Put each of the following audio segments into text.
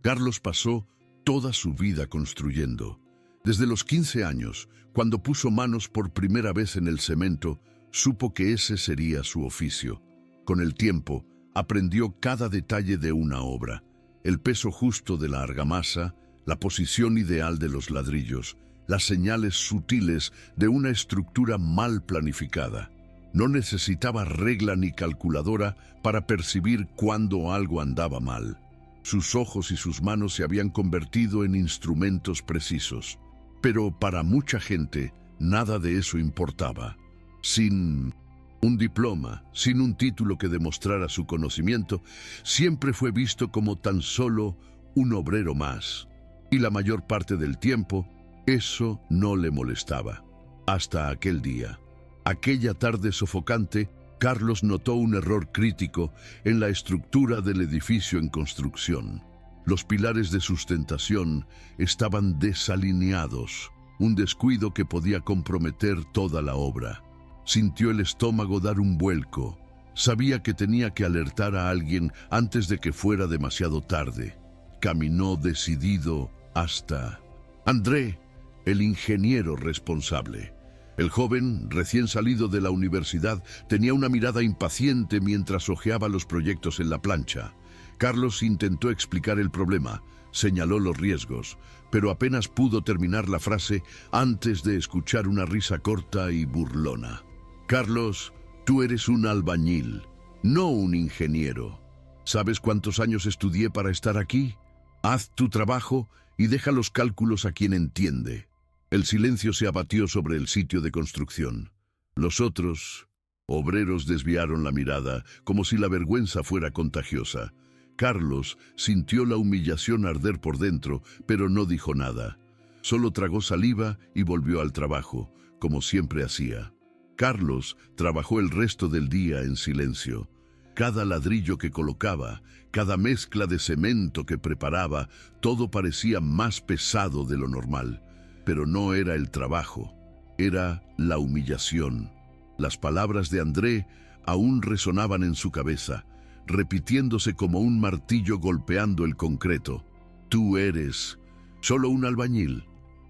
Carlos pasó toda su vida construyendo. Desde los 15 años, cuando puso manos por primera vez en el cemento, supo que ese sería su oficio. Con el tiempo, aprendió cada detalle de una obra, el peso justo de la argamasa, la posición ideal de los ladrillos, las señales sutiles de una estructura mal planificada. No necesitaba regla ni calculadora para percibir cuándo algo andaba mal. Sus ojos y sus manos se habían convertido en instrumentos precisos. Pero para mucha gente, nada de eso importaba. Sin un diploma, sin un título que demostrara su conocimiento, siempre fue visto como tan solo un obrero más. Y la mayor parte del tiempo, eso no le molestaba. Hasta aquel día. Aquella tarde sofocante, Carlos notó un error crítico en la estructura del edificio en construcción. Los pilares de sustentación estaban desalineados, un descuido que podía comprometer toda la obra. Sintió el estómago dar un vuelco. Sabía que tenía que alertar a alguien antes de que fuera demasiado tarde. Caminó decidido hasta André, el ingeniero responsable. El joven, recién salido de la universidad, tenía una mirada impaciente mientras hojeaba los proyectos en la plancha. Carlos intentó explicar el problema, señaló los riesgos, pero apenas pudo terminar la frase antes de escuchar una risa corta y burlona. Carlos, tú eres un albañil, no un ingeniero. ¿Sabes cuántos años estudié para estar aquí? Haz tu trabajo y deja los cálculos a quien entiende. El silencio se abatió sobre el sitio de construcción. Los otros obreros desviaron la mirada, como si la vergüenza fuera contagiosa. Carlos sintió la humillación arder por dentro, pero no dijo nada. Solo tragó saliva y volvió al trabajo, como siempre hacía. Carlos trabajó el resto del día en silencio. Cada ladrillo que colocaba, cada mezcla de cemento que preparaba, todo parecía más pesado de lo normal. Pero no era el trabajo, era la humillación. Las palabras de André aún resonaban en su cabeza, repitiéndose como un martillo golpeando el concreto. Tú eres solo un albañil.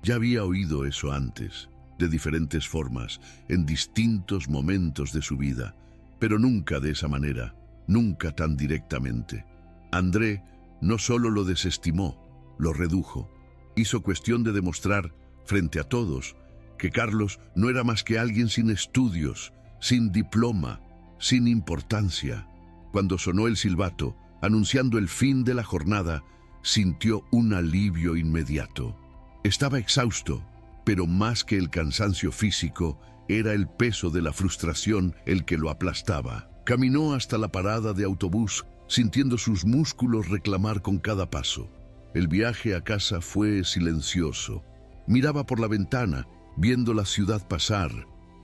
Ya había oído eso antes, de diferentes formas, en distintos momentos de su vida, pero nunca de esa manera, nunca tan directamente. André no solo lo desestimó, lo redujo. Hizo cuestión de demostrar, frente a todos, que Carlos no era más que alguien sin estudios, sin diploma, sin importancia. Cuando sonó el silbato, anunciando el fin de la jornada, sintió un alivio inmediato. Estaba exhausto, pero más que el cansancio físico, era el peso de la frustración el que lo aplastaba. Caminó hasta la parada de autobús, sintiendo sus músculos reclamar con cada paso. El viaje a casa fue silencioso. Miraba por la ventana, viendo la ciudad pasar,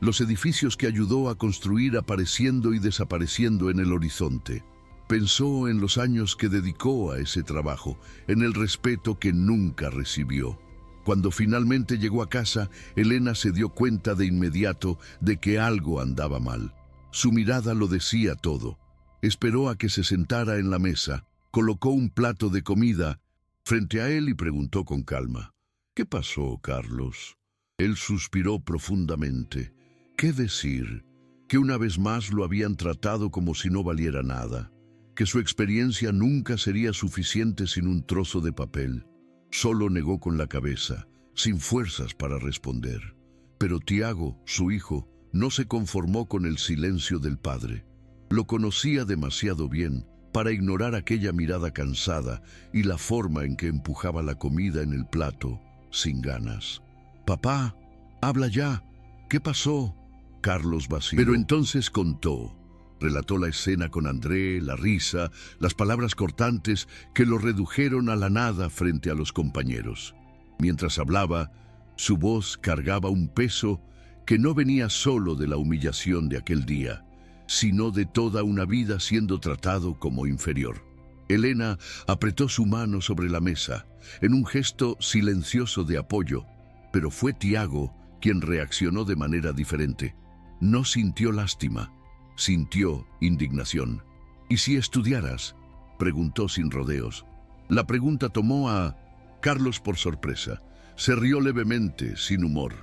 los edificios que ayudó a construir apareciendo y desapareciendo en el horizonte. Pensó en los años que dedicó a ese trabajo, en el respeto que nunca recibió. Cuando finalmente llegó a casa, Elena se dio cuenta de inmediato de que algo andaba mal. Su mirada lo decía todo. Esperó a que se sentara en la mesa, colocó un plato de comida frente a él y preguntó con calma: ¿Qué pasó, Carlos? Él suspiró profundamente. ¿Qué decir? Que una vez más lo habían tratado como si no valiera nada, que su experiencia nunca sería suficiente sin un trozo de papel. Solo negó con la cabeza, sin fuerzas para responder. Pero Tiago, su hijo, no se conformó con el silencio del padre. Lo conocía demasiado bien para ignorar aquella mirada cansada y la forma en que empujaba la comida en el plato, sin ganas. «Papá, habla ya. ¿Qué pasó?» Carlos vaciló. Pero entonces contó. Relató la escena con André, la risa, las palabras cortantes que lo redujeron a la nada frente a los compañeros. Mientras hablaba, su voz cargaba un peso que no venía solo de la humillación de aquel día, sino de toda una vida siendo tratado como inferior. Elena apretó su mano sobre la mesa, en un gesto silencioso de apoyo, pero fue Tiago quien reaccionó de manera diferente. No sintió lástima, sintió indignación. «¿Y si estudiaras?», preguntó sin rodeos. La pregunta tomó a Carlos por sorpresa. Se rió levemente, sin humor.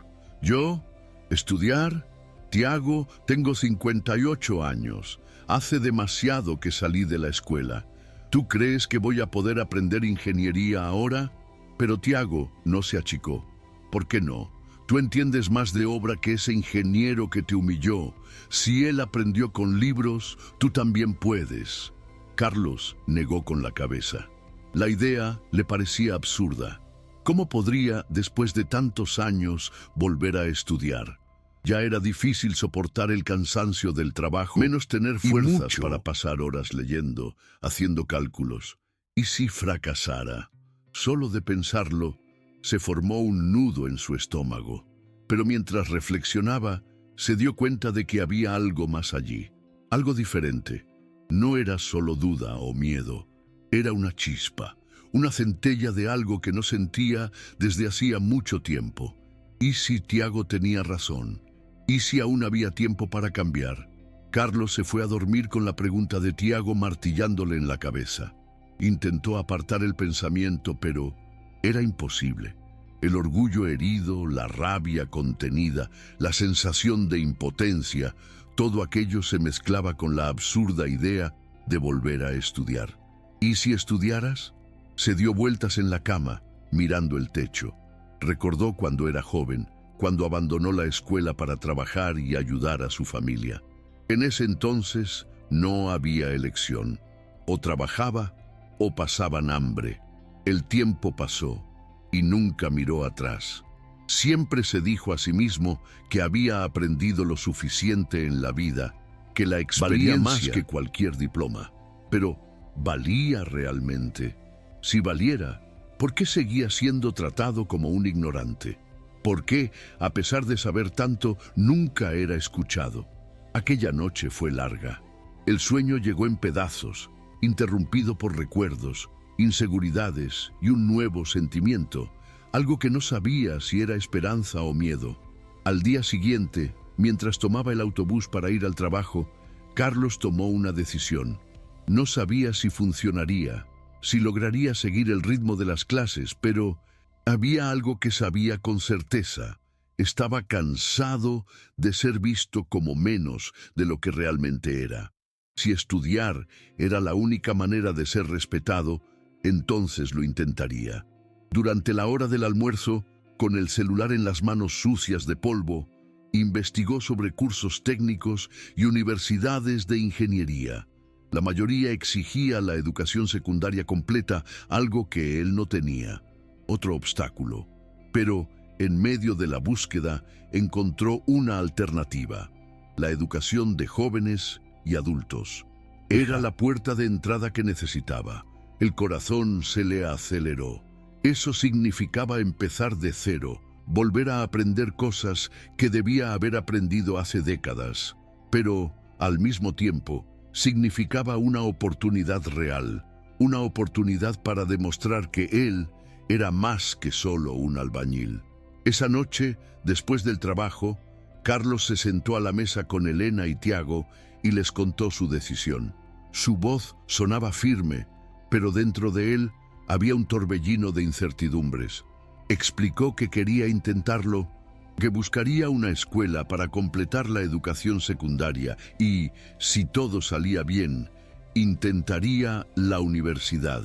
¿Yo? ¿Estudiar? Tiago, tengo 58 años. Hace demasiado que salí de la escuela. ¿Tú crees que voy a poder aprender ingeniería ahora? Pero Tiago no se achicó. ¿Por qué no? Tú entiendes más de obra que ese ingeniero que te humilló. Si él aprendió con libros, tú también puedes. Carlos negó con la cabeza. La idea le parecía absurda. ¿Cómo podría, después de tantos años, volver a estudiar? Ya era difícil soportar el cansancio del trabajo, menos tener fuerzas para pasar horas leyendo, haciendo cálculos. ¿Y si fracasara? Solo de pensarlo, se formó un nudo en su estómago. Pero mientras reflexionaba, se dio cuenta de que había algo más allí, algo diferente. No era solo duda o miedo, era una chispa, una centella de algo que no sentía desde hacía mucho tiempo. ¿Y si Tiago tenía razón? ¿Y si aún había tiempo para cambiar? Carlos se fue a dormir con la pregunta de Tiago martillándole en la cabeza. Intentó apartar el pensamiento, pero era imposible. El orgullo herido, la rabia contenida, la sensación de impotencia, todo aquello se mezclaba con la absurda idea de volver a estudiar. ¿Y si estudiaras? Se dio vueltas en la cama, mirando el techo. Recordó cuando era joven, cuando abandonó la escuela para trabajar y ayudar a su familia. En ese entonces no había elección. O trabajaba o pasaban hambre. El tiempo pasó y nunca miró atrás. Siempre se dijo a sí mismo que había aprendido lo suficiente en la vida, que la experiencia valía más que cualquier diploma. Pero, ¿valía realmente? Si valiera, ¿por qué seguía siendo tratado como un ignorante? ¿Por qué, a pesar de saber tanto, nunca era escuchado? Aquella noche fue larga. El sueño llegó en pedazos, interrumpido por recuerdos, inseguridades y un nuevo sentimiento, algo que no sabía si era esperanza o miedo. Al día siguiente, mientras tomaba el autobús para ir al trabajo, Carlos tomó una decisión. No sabía si funcionaría, si lograría seguir el ritmo de las clases, pero había algo que sabía con certeza. Estaba cansado de ser visto como menos de lo que realmente era. Si estudiar era la única manera de ser respetado, entonces lo intentaría. Durante la hora del almuerzo, con el celular en las manos sucias de polvo, investigó sobre cursos técnicos y universidades de ingeniería. La mayoría exigía la educación secundaria completa, algo que él no tenía. Otro obstáculo. Pero, en medio de la búsqueda, encontró una alternativa: la educación de jóvenes y adultos. Era la puerta de entrada que necesitaba. El corazón se le aceleró. Eso significaba empezar de cero, volver a aprender cosas que debía haber aprendido hace décadas. Pero, al mismo tiempo, significaba una oportunidad real, una oportunidad para demostrar que él era más que solo un albañil. Esa noche, después del trabajo, Carlos se sentó a la mesa con Elena y Tiago y les contó su decisión. Su voz sonaba firme, pero dentro de él había un torbellino de incertidumbres. Explicó que quería intentarlo, que buscaría una escuela para completar la educación secundaria y, si todo salía bien, intentaría la universidad.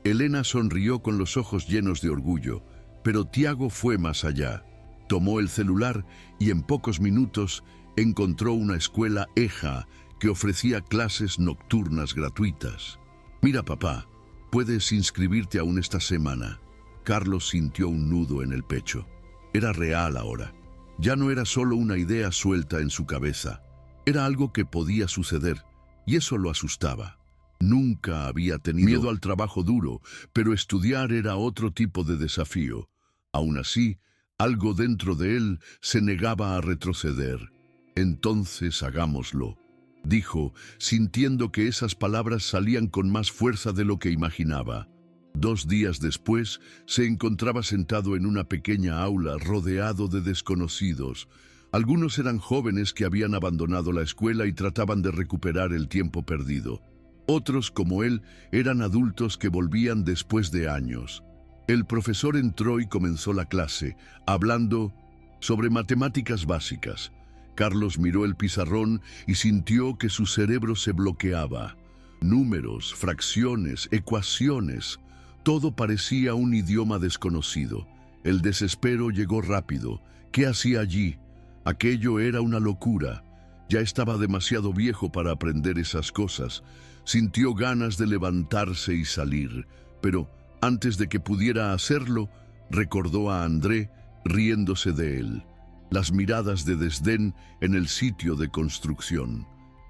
Elena sonrió con los ojos llenos de orgullo, pero Tiago fue más allá. Tomó el celular y en pocos minutos encontró una escuela EJA que ofrecía clases nocturnas gratuitas. «Mira, papá, puedes inscribirte aún esta semana». Carlos sintió un nudo en el pecho. Era real ahora. Ya no era solo una idea suelta en su cabeza. Era algo que podía suceder, y eso lo asustaba. Nunca había tenido miedo al trabajo duro, pero estudiar era otro tipo de desafío. Aún así, algo dentro de él se negaba a retroceder. «Entonces hagámoslo», dijo, sintiendo que esas palabras salían con más fuerza de lo que imaginaba. 2 días después, se encontraba sentado en una pequeña aula rodeado de desconocidos. Algunos eran jóvenes que habían abandonado la escuela y trataban de recuperar el tiempo perdido. Otros, como él, eran adultos que volvían después de años. El profesor entró y comenzó la clase, hablando sobre matemáticas básicas. Carlos miró el pizarrón y sintió que su cerebro se bloqueaba. Números, fracciones, ecuaciones, todo parecía un idioma desconocido. El desespero llegó rápido. ¿Qué hacía allí? Aquello era una locura. Ya estaba demasiado viejo para aprender esas cosas. Sintió ganas de levantarse y salir, pero antes de que pudiera hacerlo, recordó a André riéndose de él. Las miradas de desdén en el sitio de construcción.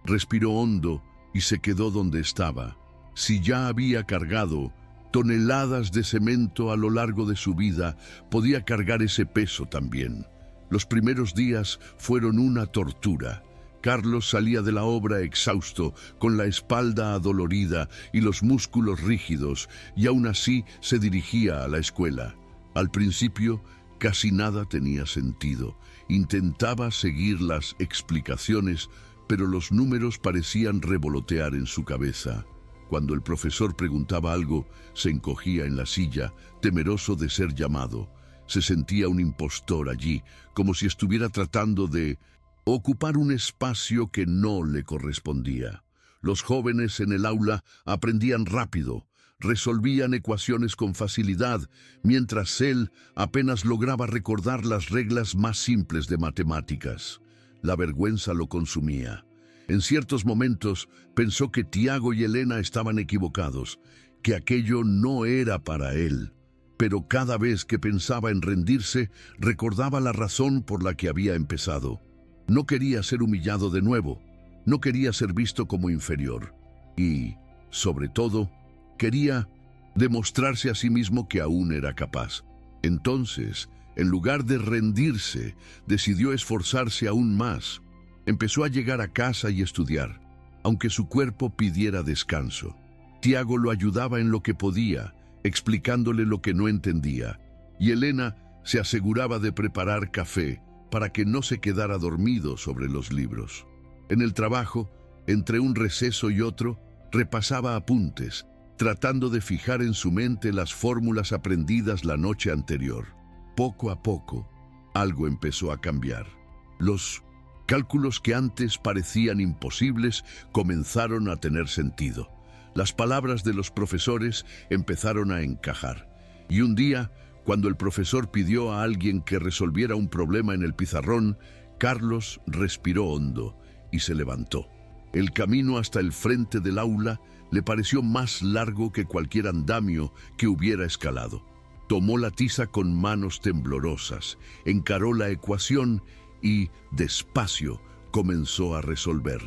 Respiró hondo y se quedó donde estaba. Si ya había cargado toneladas de cemento a lo largo de su vida, podía cargar ese peso también. Los primeros días fueron una tortura. Carlos salía de la obra exhausto, con la espalda adolorida y los músculos rígidos, y aún así se dirigía a la escuela. Al principio, casi nada tenía sentido. Intentaba seguir las explicaciones, pero los números parecían revolotear en su cabeza. Cuando el profesor preguntaba algo, se encogía en la silla, temeroso de ser llamado. Se sentía un impostor allí, como si estuviera tratando de ocupar un espacio que no le correspondía. Los jóvenes en el aula aprendían rápido, resolvían ecuaciones con facilidad, mientras él apenas lograba recordar las reglas más simples de matemáticas. La vergüenza lo consumía. En ciertos momentos pensó que Tiago y Elena estaban equivocados, que aquello no era para él. Pero cada vez que pensaba en rendirse, recordaba la razón por la que había empezado. No quería ser humillado de nuevo, no quería ser visto como inferior. Y, sobre todo, quería demostrarse a sí mismo que aún era capaz. Entonces, en lugar de rendirse, decidió esforzarse aún más. Empezó a llegar a casa y estudiar, aunque su cuerpo pidiera descanso. Tiago lo ayudaba en lo que podía, explicándole lo que no entendía, y Elena se aseguraba de preparar café para que no se quedara dormido sobre los libros. En el trabajo, entre un receso y otro, repasaba apuntes, tratando de fijar en su mente las fórmulas aprendidas la noche anterior. Poco a poco, algo empezó a cambiar. Los cálculos que antes parecían imposibles comenzaron a tener sentido. Las palabras de los profesores empezaron a encajar. Y un día, cuando el profesor pidió a alguien que resolviera un problema en el pizarrón, Carlos respiró hondo y se levantó. El camino hasta el frente del aula le pareció más largo que cualquier andamio que hubiera escalado. Tomó la tiza con manos temblorosas, encaró la ecuación y, despacio, comenzó a resolver.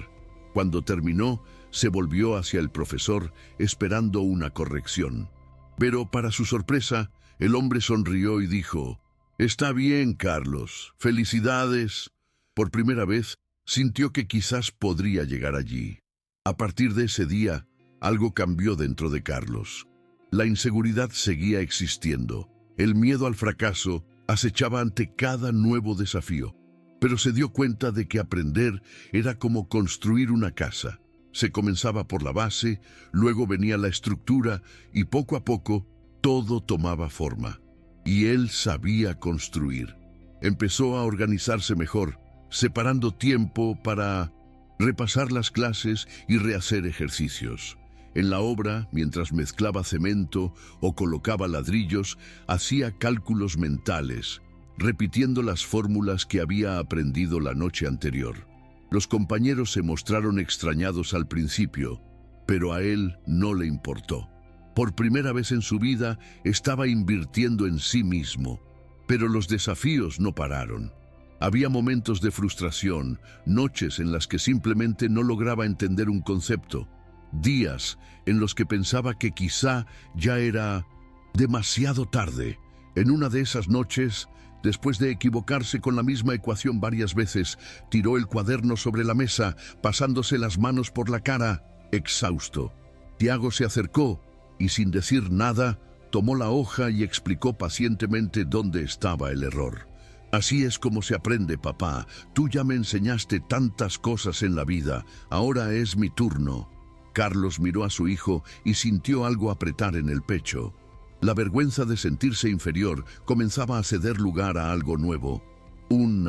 Cuando terminó, se volvió hacia el profesor, esperando una corrección. Pero, para su sorpresa, el hombre sonrió y dijo: «Está bien, Carlos. Felicidades». Por primera vez, sintió que quizás podría llegar allí. A partir de ese día, algo cambió dentro de Carlos. La inseguridad seguía existiendo. El miedo al fracaso acechaba ante cada nuevo desafío. Pero se dio cuenta de que aprender era como construir una casa. Se comenzaba por la base, luego venía la estructura y poco a poco todo tomaba forma. Y él sabía construir. Empezó a organizarse mejor, separando tiempo para repasar las clases y rehacer ejercicios. En la obra, mientras mezclaba cemento o colocaba ladrillos, hacía cálculos mentales, repitiendo las fórmulas que había aprendido la noche anterior. Los compañeros se mostraron extrañados al principio, pero a él no le importó. Por primera vez en su vida estaba invirtiendo en sí mismo, pero los desafíos no pararon. Había momentos de frustración, noches en las que simplemente no lograba entender un concepto, días en los que pensaba que quizá ya era demasiado tarde. En una de esas noches, después de equivocarse con la misma ecuación varias veces, tiró el cuaderno sobre la mesa, pasándose las manos por la cara, exhausto. Tiago se acercó y, sin decir nada, tomó la hoja y explicó pacientemente dónde estaba el error. «Así es como se aprende, papá. Tú ya me enseñaste tantas cosas en la vida. Ahora es mi turno». Carlos miró a su hijo y sintió algo apretar en el pecho. La vergüenza de sentirse inferior comenzaba a ceder lugar a algo nuevo, un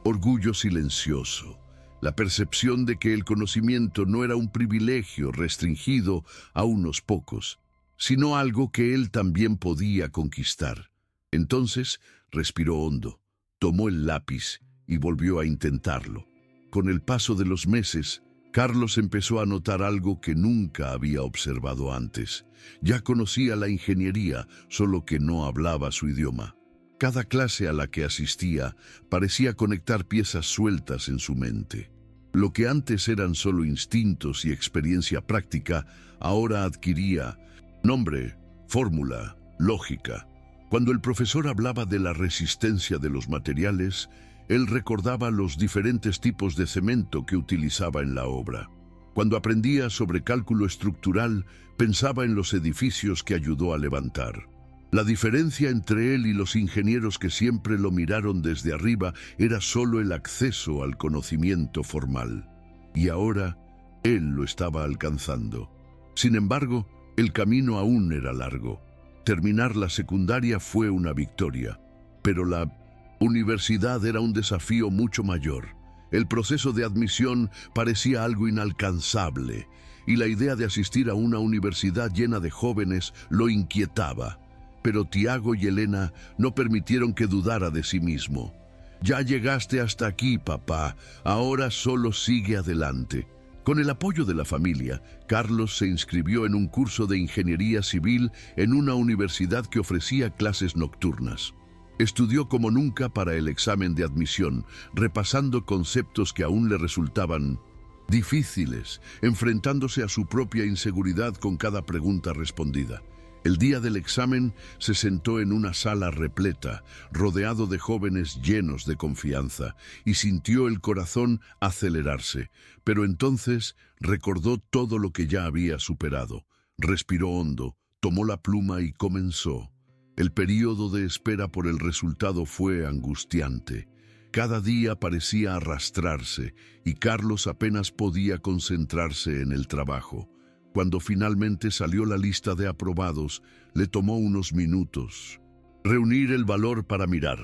orgullo silencioso, la percepción de que el conocimiento no era un privilegio restringido a unos pocos, sino algo que él también podía conquistar. Entonces respiró hondo, tomó el lápiz y volvió a intentarlo. Con el paso de los meses, Carlos empezó a notar algo que nunca había observado antes. Ya conocía la ingeniería, solo que no hablaba su idioma. Cada clase a la que asistía parecía conectar piezas sueltas en su mente. Lo que antes eran solo instintos y experiencia práctica, ahora adquiría nombre, fórmula, lógica. Cuando el profesor hablaba de la resistencia de los materiales, él recordaba los diferentes tipos de cemento que utilizaba en la obra. Cuando aprendía sobre cálculo estructural, pensaba en los edificios que ayudó a levantar. La diferencia entre él y los ingenieros que siempre lo miraron desde arriba era solo el acceso al conocimiento formal. Y ahora, él lo estaba alcanzando. Sin embargo, el camino aún era largo. Terminar la secundaria fue una victoria, pero la universidad era un desafío mucho mayor. El proceso de admisión parecía algo inalcanzable, y la idea de asistir a una universidad llena de jóvenes lo inquietaba. Pero Tiago y Elena no permitieron que dudara de sí mismo. «Ya llegaste hasta aquí, papá. Ahora solo sigue adelante». Con el apoyo de la familia, Carlos se inscribió en un curso de ingeniería civil en una universidad que ofrecía clases nocturnas. Estudió como nunca para el examen de admisión, repasando conceptos que aún le resultaban difíciles, enfrentándose a su propia inseguridad con cada pregunta respondida. El día del examen se sentó en una sala repleta, rodeado de jóvenes llenos de confianza, y sintió el corazón acelerarse. Pero entonces recordó todo lo que ya había superado. Respiró hondo, tomó la pluma y comenzó. El período de espera por el resultado fue angustiante. Cada día parecía arrastrarse y Carlos apenas podía concentrarse en el trabajo. Cuando finalmente salió la lista de aprobados, le tomó unos minutos. Reunir el valor para mirar.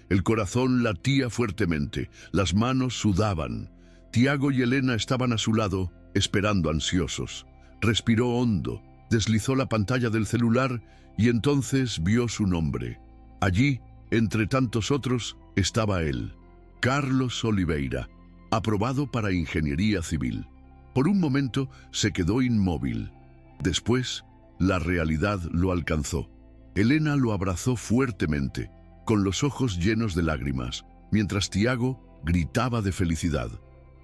El corazón latía fuertemente, las manos sudaban. Tiago y Elena estaban a su lado, esperando ansiosos. Respiró hondo, deslizó la pantalla del celular y entonces vio su nombre. Allí, entre tantos otros, estaba él, Carlos Oliveira, aprobado para Ingeniería Civil. Por un momento se quedó inmóvil. Después, la realidad lo alcanzó. Elena lo abrazó fuertemente, con los ojos llenos de lágrimas, mientras Tiago gritaba de felicidad.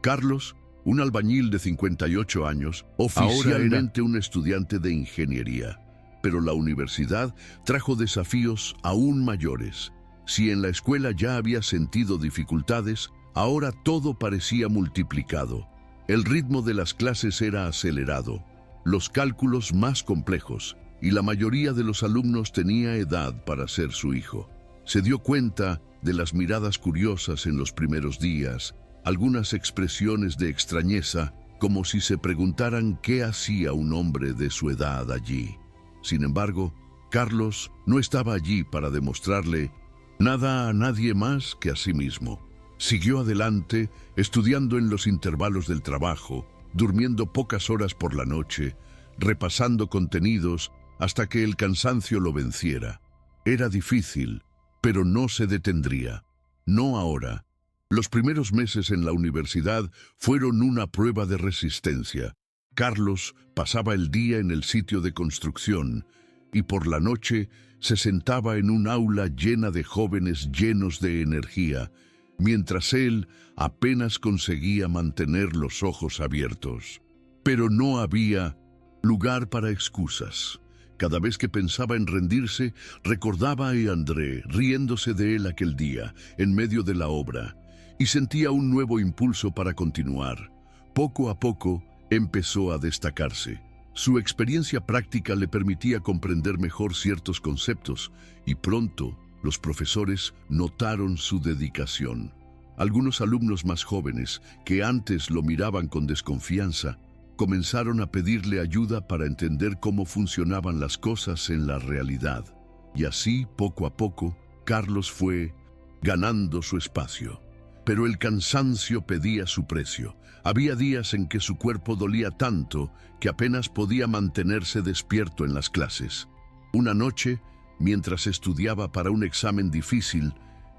Carlos, un albañil de 58 años, oficialmente un estudiante de ingeniería. Pero la universidad trajo desafíos aún mayores. Si en la escuela ya había sentido dificultades, ahora todo parecía multiplicado. El ritmo de las clases era acelerado, los cálculos más complejos, y la mayoría de los alumnos tenía edad para ser su hijo. Se dio cuenta de las miradas curiosas en los primeros días, algunas expresiones de extrañeza, como si se preguntaran qué hacía un hombre de su edad allí. Sin embargo, Carlos no estaba allí para demostrarle nada a nadie más que a sí mismo. Siguió adelante, estudiando en los intervalos del trabajo, durmiendo pocas horas por la noche, repasando contenidos hasta que el cansancio lo venciera. Era difícil, pero no se detendría. No ahora. Los primeros meses en la universidad fueron una prueba de resistencia. Carlos pasaba el día en el sitio de construcción y por la noche se sentaba en un aula llena de jóvenes llenos de energía, mientras él apenas conseguía mantener los ojos abiertos. Pero no había lugar para excusas. Cada vez que pensaba en rendirse, recordaba a André riéndose de él aquel día, en medio de la obra, y sentía un nuevo impulso para continuar. Poco a poco empezó a destacarse. Su experiencia práctica le permitía comprender mejor ciertos conceptos, y pronto los profesores notaron su dedicación. Algunos alumnos más jóvenes, que antes lo miraban con desconfianza, comenzaron a pedirle ayuda para entender cómo funcionaban las cosas en la realidad. Y así, poco a poco, Carlos fue ganando su espacio. Pero el cansancio pedía su precio. Había días en que su cuerpo dolía tanto que apenas podía mantenerse despierto en las clases. Una noche, mientras estudiaba para un examen difícil,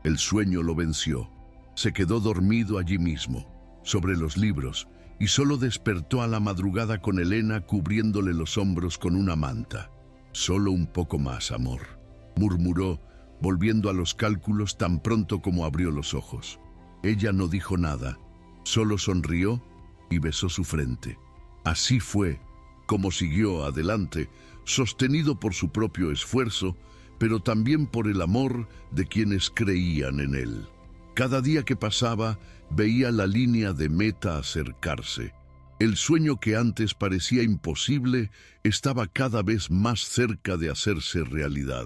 el sueño lo venció. Se quedó dormido allí mismo, sobre los libros, y solo despertó a la madrugada con Elena cubriéndole los hombros con una manta. «Solo un poco más, amor», murmuró, volviendo a los cálculos tan pronto como abrió los ojos. Ella no dijo nada, solo sonrió y besó su frente. Así fue como siguió adelante, sostenido por su propio esfuerzo, pero también por el amor de quienes creían en él. Cada día que pasaba, veía la línea de meta acercarse. El sueño que antes parecía imposible estaba cada vez más cerca de hacerse realidad.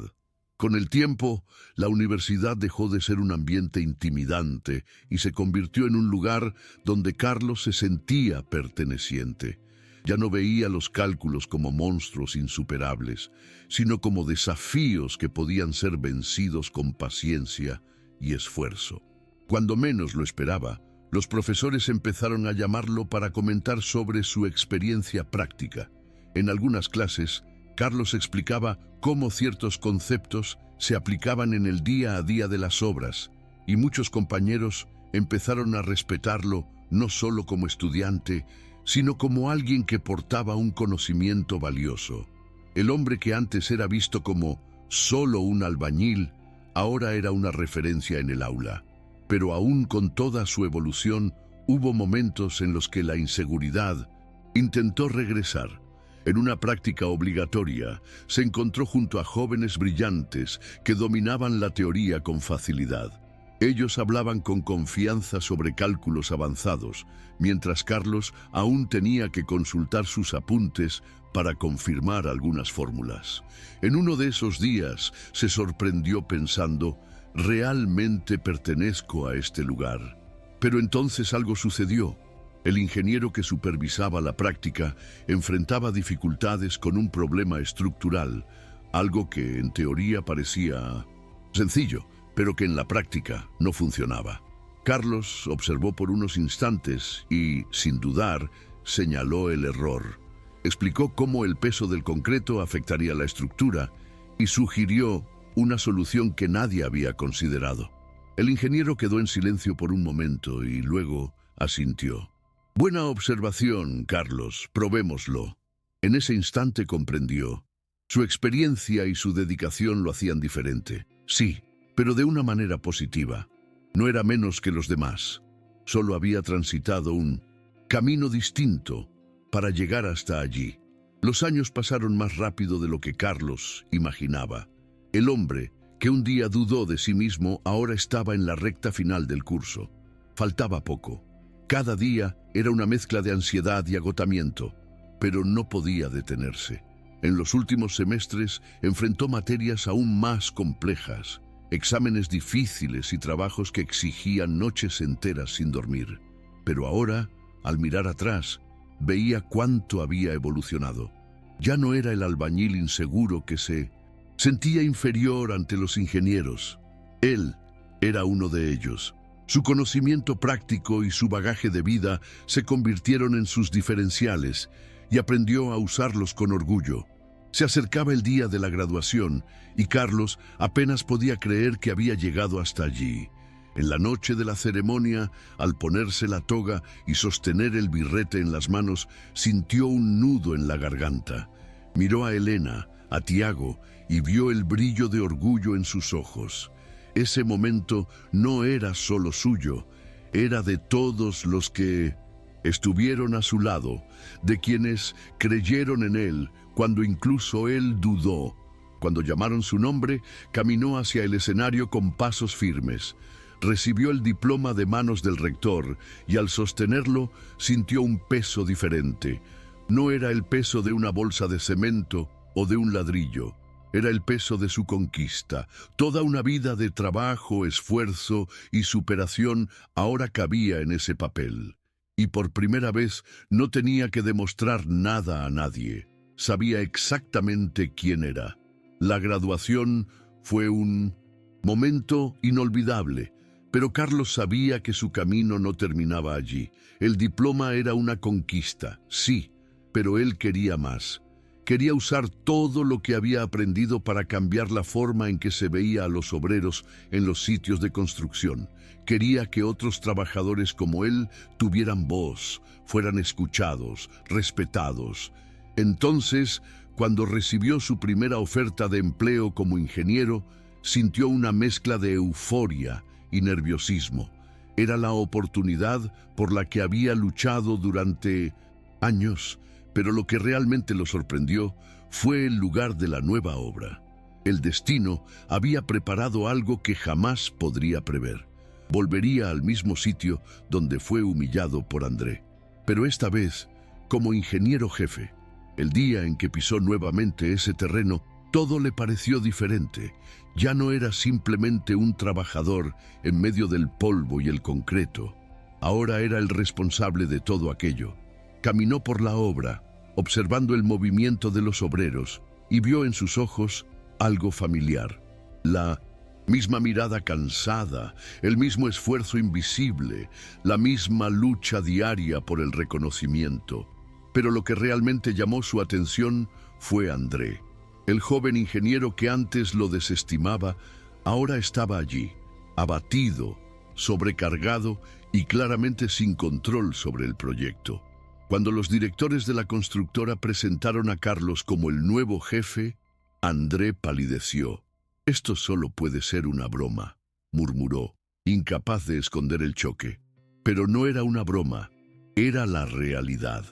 Con el tiempo, la universidad dejó de ser un ambiente intimidante y se convirtió en un lugar donde Carlos se sentía perteneciente. Ya no veía los cálculos como monstruos insuperables, sino como desafíos que podían ser vencidos con paciencia y esfuerzo. Cuando menos lo esperaba, los profesores empezaron a llamarlo para comentar sobre su experiencia práctica. En algunas clases, Carlos explicaba cómo ciertos conceptos se aplicaban en el día a día de las obras, y muchos compañeros empezaron a respetarlo no solo como estudiante, sino como alguien que portaba un conocimiento valioso. El hombre que antes era visto como solo un albañil, ahora era una referencia en el aula. Pero aún con toda su evolución, hubo momentos en los que la inseguridad intentó regresar. En una práctica obligatoria, se encontró junto a jóvenes brillantes que dominaban la teoría con facilidad. Ellos hablaban con confianza sobre cálculos avanzados, mientras Carlos aún tenía que consultar sus apuntes para confirmar algunas fórmulas. En uno de esos días se sorprendió pensando: «¿Realmente pertenezco a este lugar?». Pero entonces algo sucedió. El ingeniero que supervisaba la práctica enfrentaba dificultades con un problema estructural, algo que en teoría parecía sencillo, pero que en la práctica no funcionaba. Carlos observó por unos instantes y, sin dudar, señaló el error. Explicó cómo el peso del concreto afectaría la estructura y sugirió una solución que nadie había considerado. El ingeniero quedó en silencio por un momento y luego asintió. «Buena observación, Carlos, probémoslo». En ese instante comprendió. Su experiencia y su dedicación lo hacían diferente. Sí, pero de una manera positiva. No era menos que los demás. Solo había transitado un camino distinto para llegar hasta allí. Los años pasaron más rápido de lo que Carlos imaginaba. El hombre, que un día dudó de sí mismo, ahora estaba en la recta final del curso. Faltaba poco. Cada día era una mezcla de ansiedad y agotamiento, pero no podía detenerse. En los últimos semestres enfrentó materias aún más complejas, exámenes difíciles y trabajos que exigían noches enteras sin dormir. Pero ahora, al mirar atrás, veía cuánto había evolucionado. Ya no era el albañil inseguro que se sentía inferior ante los ingenieros. Él era uno de ellos. Su conocimiento práctico y su bagaje de vida se convirtieron en sus diferenciales y aprendió a usarlos con orgullo. Se acercaba el día de la graduación y Carlos apenas podía creer que había llegado hasta allí. En la noche de la ceremonia, al ponerse la toga y sostener el birrete en las manos, sintió un nudo en la garganta. Miró a Elena, a Tiago, y vio el brillo de orgullo en sus ojos. Ese momento no era solo suyo, era de todos los que estuvieron a su lado, de quienes creyeron en él cuando incluso él dudó. Cuando llamaron su nombre, caminó hacia el escenario con pasos firmes. Recibió el diploma de manos del rector y al sostenerlo sintió un peso diferente. No era el peso de una bolsa de cemento o de un ladrillo. Era el peso de su conquista. Toda una vida de trabajo, esfuerzo y superación ahora cabía en ese papel. y por primera vez no tenía que demostrar nada a nadie. Sabía exactamente quién era. La graduación fue un momento inolvidable, pero Carlos sabía que su camino no terminaba allí. El diploma era una conquista, sí, pero él quería más. Quería usar todo lo que había aprendido para cambiar la forma en que se veía a los obreros en los sitios de construcción. Quería que otros trabajadores como él tuvieran voz, fueran escuchados, respetados. Entonces, cuando recibió su primera oferta de empleo como ingeniero, sintió una mezcla de euforia y nerviosismo. Era la oportunidad por la que había luchado durante años, pero lo que realmente lo sorprendió fue el lugar de la nueva obra. El destino había preparado algo que jamás podría prever. Volvería al mismo sitio donde fue humillado por André, pero esta vez como ingeniero jefe. El día en que pisó nuevamente ese terreno, todo le pareció diferente. Ya no era simplemente un trabajador en medio del polvo y el concreto. Ahora era el responsable de todo aquello. Caminó por la obra, observando el movimiento de los obreros, y vio en sus ojos algo familiar. La misma mirada cansada, el mismo esfuerzo invisible, la misma lucha diaria por el reconocimiento. Pero lo que realmente llamó su atención fue André. El joven ingeniero que antes lo desestimaba, ahora estaba allí, abatido, sobrecargado y claramente sin control sobre el proyecto. Cuando los directores de la constructora presentaron a Carlos como el nuevo jefe, André palideció. «Esto solo puede ser una broma», murmuró, incapaz de esconder el choque. Pero no era una broma, era la realidad.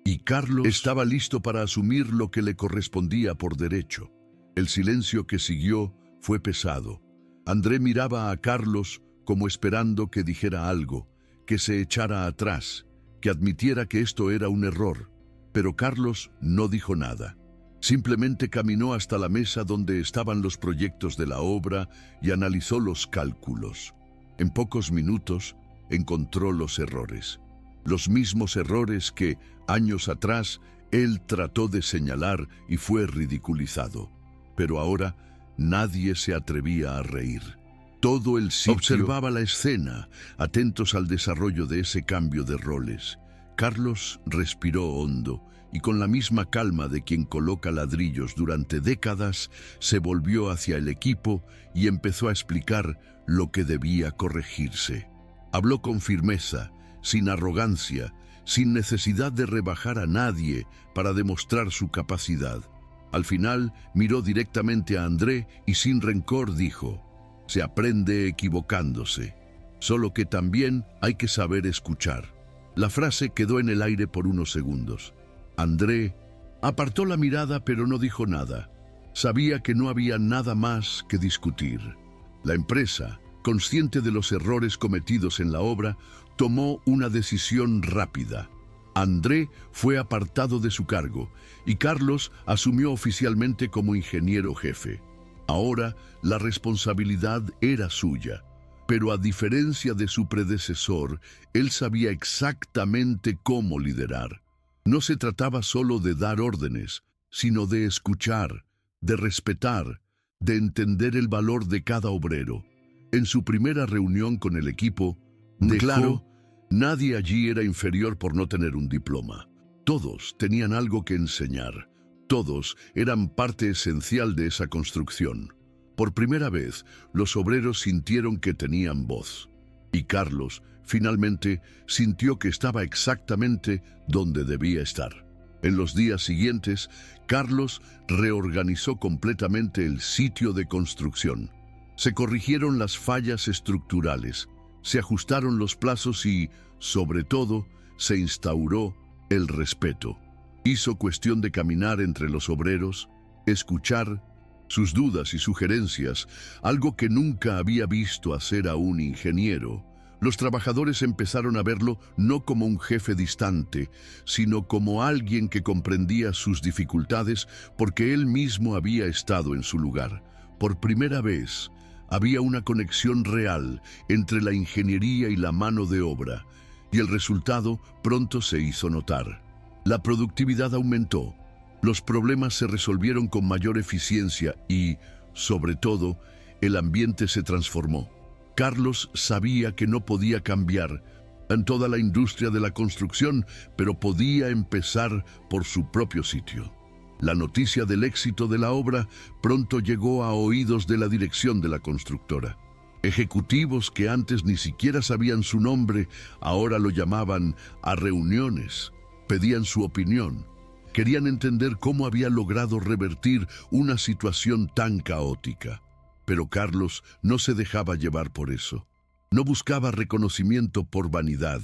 Y Carlos estaba listo para asumir lo que le correspondía por derecho. El silencio que siguió fue pesado. André miraba a Carlos como esperando que dijera algo, que se echara atrás, que admitiera que esto era un error. Pero Carlos no dijo nada. Simplemente caminó hasta la mesa donde estaban los proyectos de la obra y analizó los cálculos. En pocos minutos encontró los errores. Los mismos errores que, años atrás, él trató de señalar y fue ridiculizado. Pero ahora nadie se atrevía a reír. Todo el sitio observaba la escena, atentos al desarrollo de ese cambio de roles. Carlos respiró hondo y con la misma calma de quien coloca ladrillos durante décadas, se volvió hacia el equipo y empezó a explicar lo que debía corregirse. Habló con firmeza, sin arrogancia, sin necesidad de rebajar a nadie para demostrar su capacidad. Al final, miró directamente a André y sin rencor dijo: «Se aprende equivocándose, solo que también hay que saber escuchar». La frase quedó en el aire por unos segundos. André apartó la mirada pero no dijo nada. Sabía que no había nada más que discutir. La empresa, consciente de los errores cometidos en la obra, tomó una decisión rápida. André fue apartado de su cargo y Carlos asumió oficialmente como ingeniero jefe. Ahora la responsabilidad era suya, pero a diferencia de su predecesor, él sabía exactamente cómo liderar. No se trataba solo de dar órdenes, sino de escuchar, de respetar, de entender el valor de cada obrero. En su primera reunión con el equipo, declaró: «Nadie allí era inferior por no tener un diploma. Todos tenían algo que enseñar. Todos eran parte esencial de esa construcción». Por primera vez, los obreros sintieron que tenían voz. Y Carlos, finalmente, sintió que estaba exactamente donde debía estar. En los días siguientes, Carlos reorganizó completamente el sitio de construcción. Se corrigieron las fallas estructurales, se ajustaron los plazos y, sobre todo, se instauró el respeto. Hizo cuestión de caminar entre los obreros, escuchar sus dudas y sugerencias, algo que nunca había visto hacer a un ingeniero. Los trabajadores empezaron a verlo no como un jefe distante, sino como alguien que comprendía sus dificultades porque él mismo había estado en su lugar. Por primera vez, había una conexión real entre la ingeniería y la mano de obra, y el resultado pronto se hizo notar. La productividad aumentó, los problemas se resolvieron con mayor eficiencia y, sobre todo, el ambiente se transformó. Carlos sabía que no podía cambiar en toda la industria de la construcción, pero podía empezar por su propio sitio. La noticia del éxito de la obra pronto llegó a oídos de la dirección de la constructora. Ejecutivos que antes ni siquiera sabían su nombre, ahora lo llamaban a reuniones, pedían su opinión. Querían entender cómo había logrado revertir una situación tan caótica. Pero Carlos no se dejaba llevar por eso. No buscaba reconocimiento por vanidad.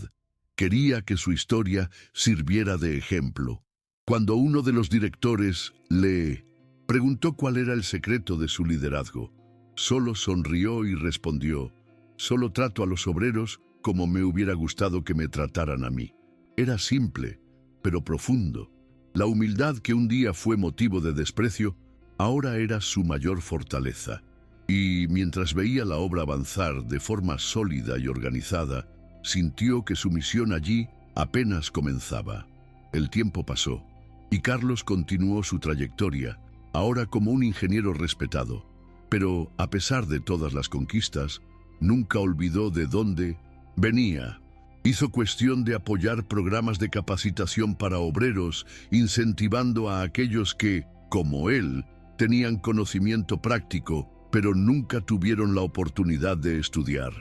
Quería que su historia sirviera de ejemplo. Cuando uno de los directores le preguntó cuál era el secreto de su liderazgo, solo sonrió y respondió: «Solo trato a los obreros como me hubiera gustado que me trataran a mí». Era simple, pero profundo. La humildad que un día fue motivo de desprecio, ahora era su mayor fortaleza. Y mientras veía la obra avanzar de forma sólida y organizada, sintió que su misión allí apenas comenzaba. El tiempo pasó, y Carlos continuó su trayectoria, ahora como un ingeniero respetado. Pero, a pesar de todas las conquistas, nunca olvidó de dónde venía. Hizo cuestión de apoyar programas de capacitación para obreros, incentivando a aquellos que, como él, tenían conocimiento práctico, pero nunca tuvieron la oportunidad de estudiar.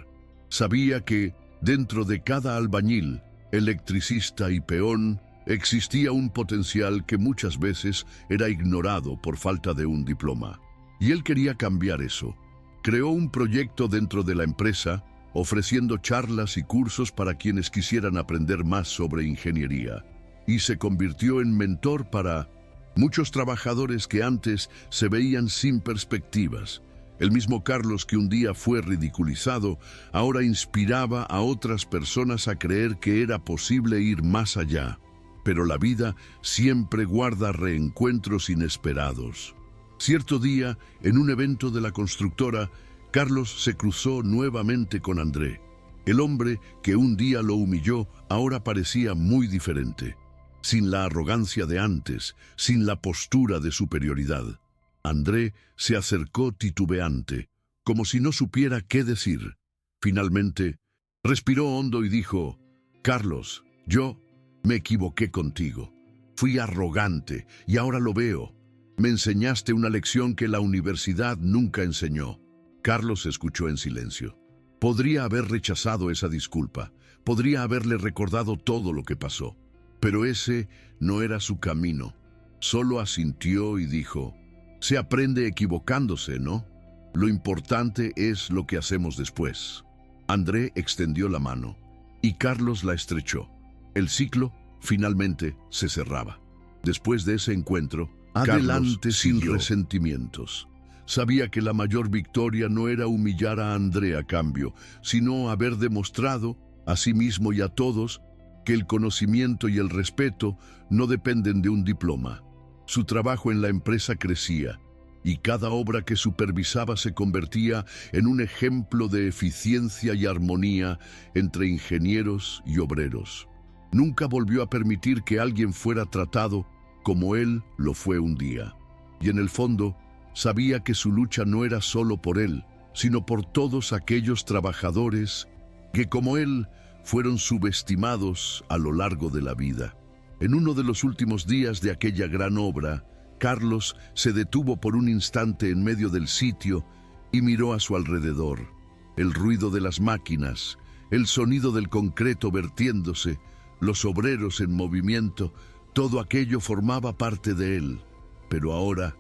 Sabía que, dentro de cada albañil, electricista y peón, existía un potencial que muchas veces era ignorado por falta de un diploma. Y él quería cambiar eso. Creó un proyecto dentro de la empresa, ofreciendo charlas y cursos para quienes quisieran aprender más sobre ingeniería. Y se convirtió en mentor para muchos trabajadores que antes se veían sin perspectivas. El mismo Carlos que un día fue ridiculizado, ahora inspiraba a otras personas a creer que era posible ir más allá. Pero la vida siempre guarda reencuentros inesperados. Cierto día, en un evento de la constructora, Carlos se cruzó nuevamente con André. El hombre que un día lo humilló ahora parecía muy diferente, sin la arrogancia de antes, sin la postura de superioridad. André se acercó titubeante, como si no supiera qué decir. Finalmente, respiró hondo y dijo: «Carlos, yo me equivoqué contigo. Fui arrogante y ahora lo veo. Me enseñaste una lección que la universidad nunca enseñó». Carlos escuchó en silencio. Podría haber rechazado esa disculpa, podría haberle recordado todo lo que pasó, pero ese no era su camino. Solo asintió y dijo: «Se aprende equivocándose, ¿no? Lo importante es lo que hacemos después». André extendió la mano y Carlos la estrechó. El ciclo finalmente se cerraba. Después de ese encuentro, adelante sin resentimientos. Sabía que la mayor victoria no era humillar a André a cambio, sino haber demostrado a sí mismo y a todos que el conocimiento y el respeto no dependen de un diploma. Su trabajo en la empresa crecía, y cada obra que supervisaba se convertía en un ejemplo de eficiencia y armonía entre ingenieros y obreros. Nunca volvió a permitir que alguien fuera tratado como él lo fue un día. Y en el fondo, sabía que su lucha no era solo por él, sino por todos aquellos trabajadores que, como él, fueron subestimados a lo largo de la vida. En uno de los últimos días de aquella gran obra, Carlos se detuvo por un instante en medio del sitio y miró a su alrededor. El ruido de las máquinas, el sonido del concreto vertiéndose, los obreros en movimiento, todo aquello formaba parte de él. Pero ahora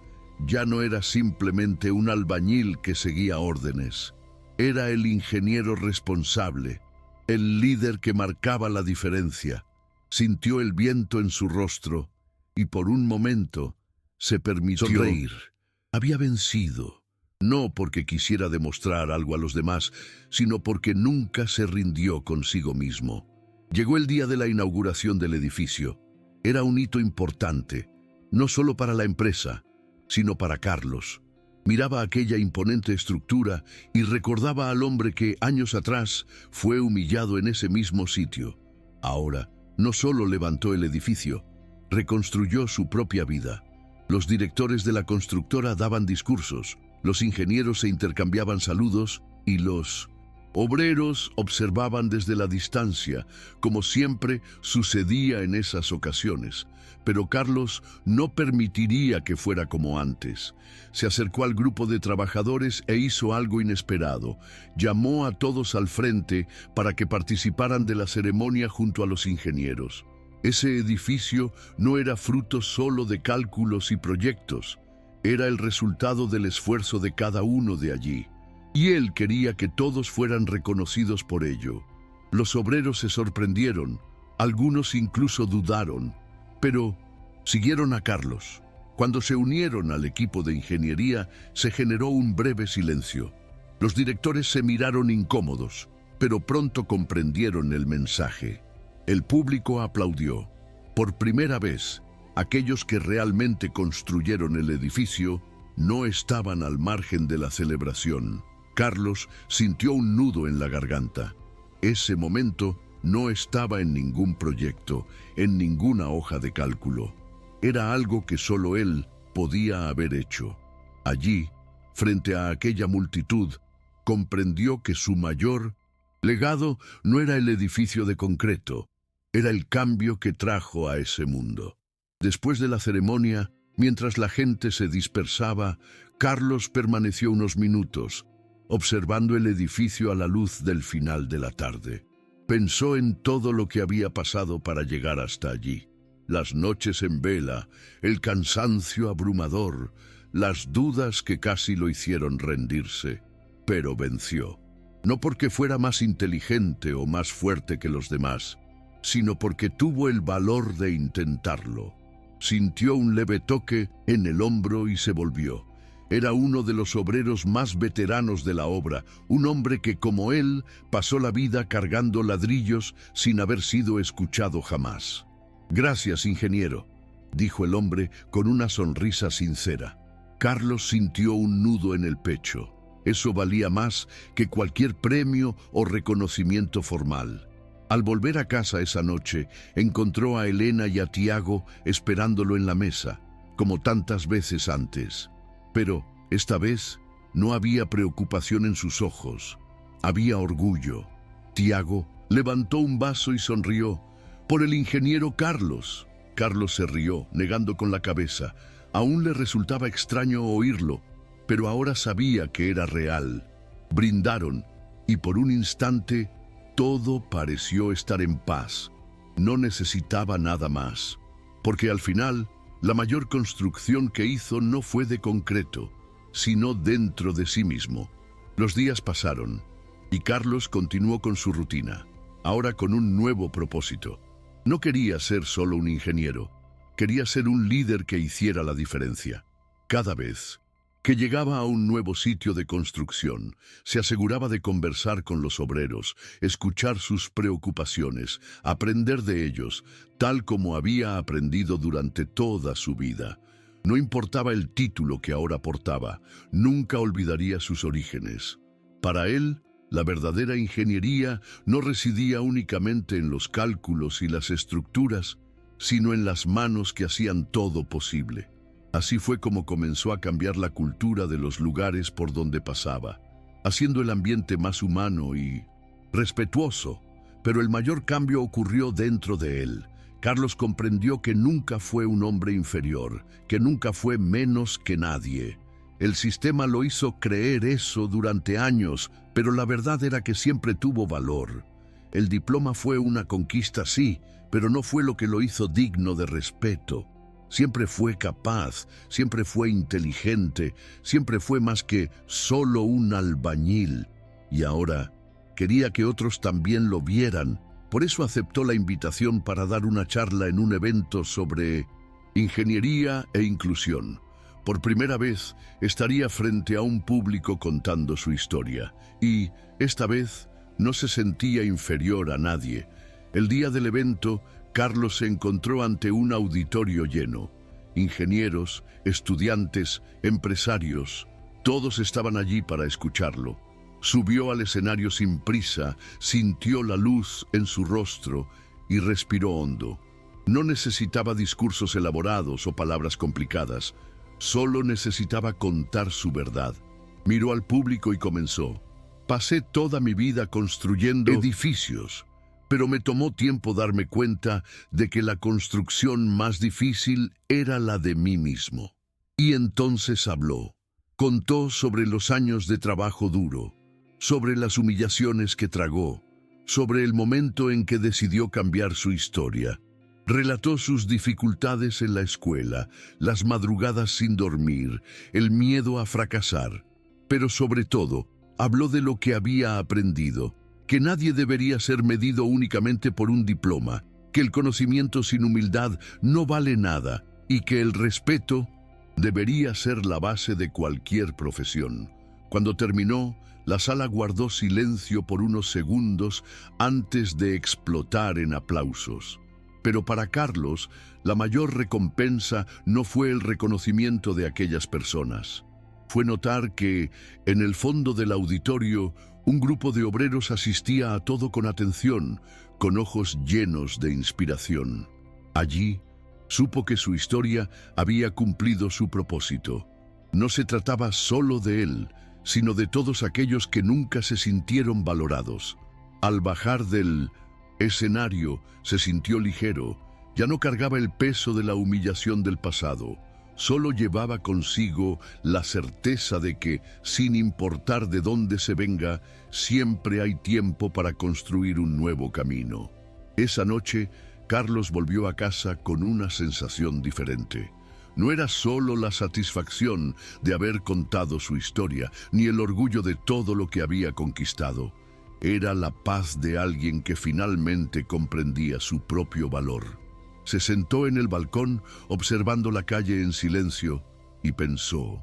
ya no era simplemente un albañil que seguía órdenes. Era el ingeniero responsable, el líder que marcaba la diferencia. Sintió el viento en su rostro y por un momento se permitió sonreír. Había vencido, no porque quisiera demostrar algo a los demás, sino porque nunca se rindió consigo mismo. Llegó el día de la inauguración del edificio. Era un hito importante, no solo para la empresa, sino para Carlos. Miraba aquella imponente estructura y recordaba al hombre que años atrás fue humillado en ese mismo sitio. Ahora, no solo levantó el edificio, reconstruyó su propia vida. Los directores de la constructora daban discursos, los ingenieros se intercambiaban saludos y los obreros observaban desde la distancia, como siempre sucedía en esas ocasiones. Pero Carlos no permitiría que fuera como antes. Se acercó al grupo de trabajadores e hizo algo inesperado. Llamó a todos al frente para que participaran de la ceremonia junto a los ingenieros. Ese edificio no era fruto solo de cálculos y proyectos. Era el resultado del esfuerzo de cada uno de allí. Y él quería que todos fueran reconocidos por ello. Los obreros se sorprendieron, algunos incluso dudaron, pero siguieron a Carlos. Cuando se unieron al equipo de ingeniería, se generó un breve silencio. Los directores se miraron incómodos, pero pronto comprendieron el mensaje. El público aplaudió. Por primera vez, aquellos que realmente construyeron el edificio no estaban al margen de la celebración. Carlos sintió un nudo en la garganta. Ese momento no estaba en ningún proyecto, en ninguna hoja de cálculo. Era algo que solo él podía haber hecho. Allí, frente a aquella multitud, comprendió que su mayor legado no era el edificio de concreto, era el cambio que trajo a ese mundo. Después de la ceremonia, mientras la gente se dispersaba, Carlos permaneció unos minutos, observando el edificio a la luz del final de la tarde. Pensó en todo lo que había pasado para llegar hasta allí. Las noches en vela, el cansancio abrumador, las dudas que casi lo hicieron rendirse. Pero venció. No porque fuera más inteligente o más fuerte que los demás, sino porque tuvo el valor de intentarlo. Sintió un leve toque en el hombro y se volvió. Era uno de los obreros más veteranos de la obra, un hombre que, como él, pasó la vida cargando ladrillos sin haber sido escuchado jamás. «Gracias, ingeniero», dijo el hombre con una sonrisa sincera. Carlos sintió un nudo en el pecho. Eso valía más que cualquier premio o reconocimiento formal. Al volver a casa esa noche, encontró a Elena y a Tiago esperándolo en la mesa, como tantas veces antes. Pero, esta vez, no había preocupación en sus ojos. Había orgullo. Tiago levantó un vaso y sonrió. «Por el ingeniero Carlos». Carlos se rió, negando con la cabeza. Aún le resultaba extraño oírlo, pero ahora sabía que era real. Brindaron, y por un instante todo pareció estar en paz. No necesitaba nada más, porque al final la mayor construcción que hizo no fue de concreto, sino dentro de sí mismo. Los días pasaron, y Carlos continuó con su rutina, ahora con un nuevo propósito. No quería ser solo un ingeniero, quería ser un líder que hiciera la diferencia. Cada vez que llegaba a un nuevo sitio de construcción, se aseguraba de conversar con los obreros, escuchar sus preocupaciones, aprender de ellos, tal como había aprendido durante toda su vida. No importaba el título que ahora portaba, nunca olvidaría sus orígenes. Para él, la verdadera ingeniería no residía únicamente en los cálculos y las estructuras, sino en las manos que hacían todo posible. Así fue como comenzó a cambiar la cultura de los lugares por donde pasaba, haciendo el ambiente más humano y respetuoso. Pero el mayor cambio ocurrió dentro de él. Carlos comprendió que nunca fue un hombre inferior, que nunca fue menos que nadie. El sistema lo hizo creer eso durante años, pero la verdad era que siempre tuvo valor. El diploma fue una conquista, sí, pero no fue lo que lo hizo digno de respeto. Siempre fue capaz, siempre fue inteligente, siempre fue más que solo un albañil. Y ahora quería que otros también lo vieran. Por eso aceptó la invitación para dar una charla en un evento sobre ingeniería e inclusión. Por primera vez estaría frente a un público contando su historia. Y, esta vez, no se sentía inferior a nadie. El día del evento, Carlos se encontró ante un auditorio lleno. Ingenieros, estudiantes, empresarios, todos estaban allí para escucharlo. Subió al escenario sin prisa, sintió la luz en su rostro y respiró hondo. No necesitaba discursos elaborados o palabras complicadas, solo necesitaba contar su verdad. Miró al público y comenzó. Pasé toda mi vida construyendo edificios, pero me tomó tiempo darme cuenta de que la construcción más difícil era la de mí mismo. Y entonces habló. Contó sobre los años de trabajo duro, sobre las humillaciones que tragó, sobre el momento en que decidió cambiar su historia. Relató sus dificultades en la escuela, las madrugadas sin dormir, el miedo a fracasar. Pero sobre todo, habló de lo que había aprendido, que nadie debería ser medido únicamente por un diploma, que el conocimiento sin humildad no vale nada y que el respeto debería ser la base de cualquier profesión. Cuando terminó, la sala guardó silencio por unos segundos antes de explotar en aplausos. Pero para Carlos, la mayor recompensa no fue el reconocimiento de aquellas personas. Fue notar que, en el fondo del auditorio, un grupo de obreros asistía a todo con atención, con ojos llenos de inspiración. Allí, supo que su historia había cumplido su propósito. No se trataba solo de él, sino de todos aquellos que nunca se sintieron valorados. Al bajar del escenario, se sintió ligero, ya no cargaba el peso de la humillación del pasado. Solo llevaba consigo la certeza de que, sin importar de dónde se venga, siempre hay tiempo para construir un nuevo camino. Esa noche, Carlos volvió a casa con una sensación diferente. No era solo la satisfacción de haber contado su historia, ni el orgullo de todo lo que había conquistado. Era la paz de alguien que finalmente comprendía su propio valor. Se sentó en el balcón observando la calle en silencio y pensó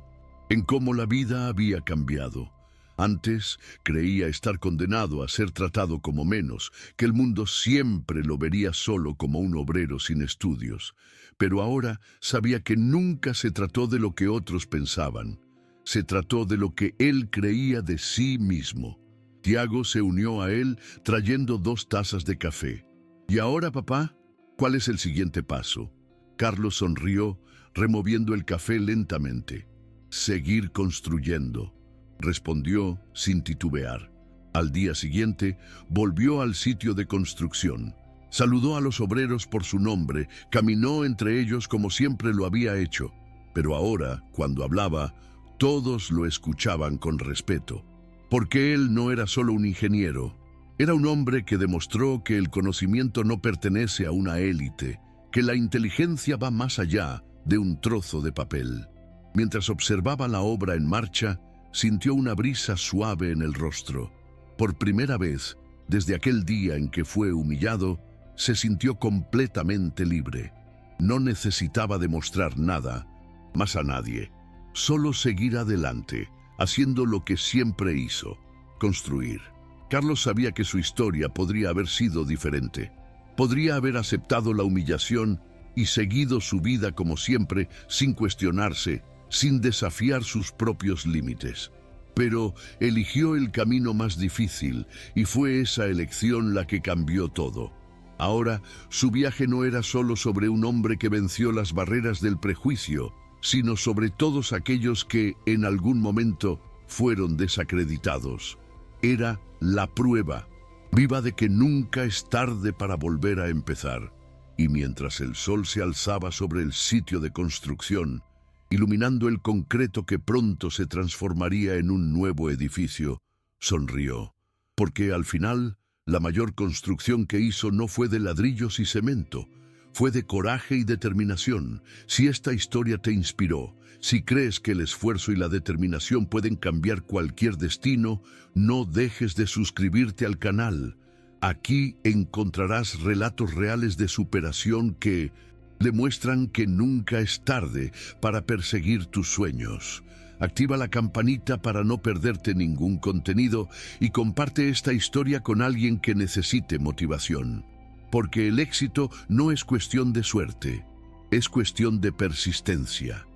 en cómo la vida había cambiado. Antes creía estar condenado a ser tratado como menos, que el mundo siempre lo vería solo como un obrero sin estudios. Pero ahora sabía que nunca se trató de lo que otros pensaban. Se trató de lo que él creía de sí mismo. Tiago se unió a él trayendo 2 tazas de café. ¿Y ahora, papá? ¿Cuál es el siguiente paso? Carlos sonrió, removiendo el café lentamente. Seguir construyendo, respondió sin titubear. Al día siguiente, volvió al sitio de construcción. Saludó a los obreros por su nombre, caminó entre ellos como siempre lo había hecho. Pero ahora, cuando hablaba, todos lo escuchaban con respeto. Porque él no era solo un ingeniero. Era un hombre que demostró que el conocimiento no pertenece a una élite, que la inteligencia va más allá de un trozo de papel. Mientras observaba la obra en marcha, sintió una brisa suave en el rostro. Por primera vez, desde aquel día en que fue humillado, se sintió completamente libre. No necesitaba demostrar nada, más a nadie. Solo seguir adelante, haciendo lo que siempre hizo, construir. Carlos sabía que su historia podría haber sido diferente. Podría haber aceptado la humillación y seguido su vida como siempre, sin cuestionarse, sin desafiar sus propios límites. Pero eligió el camino más difícil y fue esa elección la que cambió todo. Ahora, su viaje no era solo sobre un hombre que venció las barreras del prejuicio, sino sobre todos aquellos que, en algún momento, fueron desacreditados. Era la prueba viva de que nunca es tarde para volver a empezar. Y mientras el sol se alzaba sobre el sitio de construcción, iluminando el concreto que pronto se transformaría en un nuevo edificio, sonrió. Porque al final, la mayor construcción que hizo no fue de ladrillos y cemento, fue de coraje y determinación. Si esta historia te inspiró, si crees que el esfuerzo y la determinación pueden cambiar cualquier destino, no dejes de suscribirte al canal. Aquí encontrarás relatos reales de superación que demuestran que nunca es tarde para perseguir tus sueños. Activa la campanita para no perderte ningún contenido y comparte esta historia con alguien que necesite motivación. Porque el éxito no es cuestión de suerte, es cuestión de persistencia.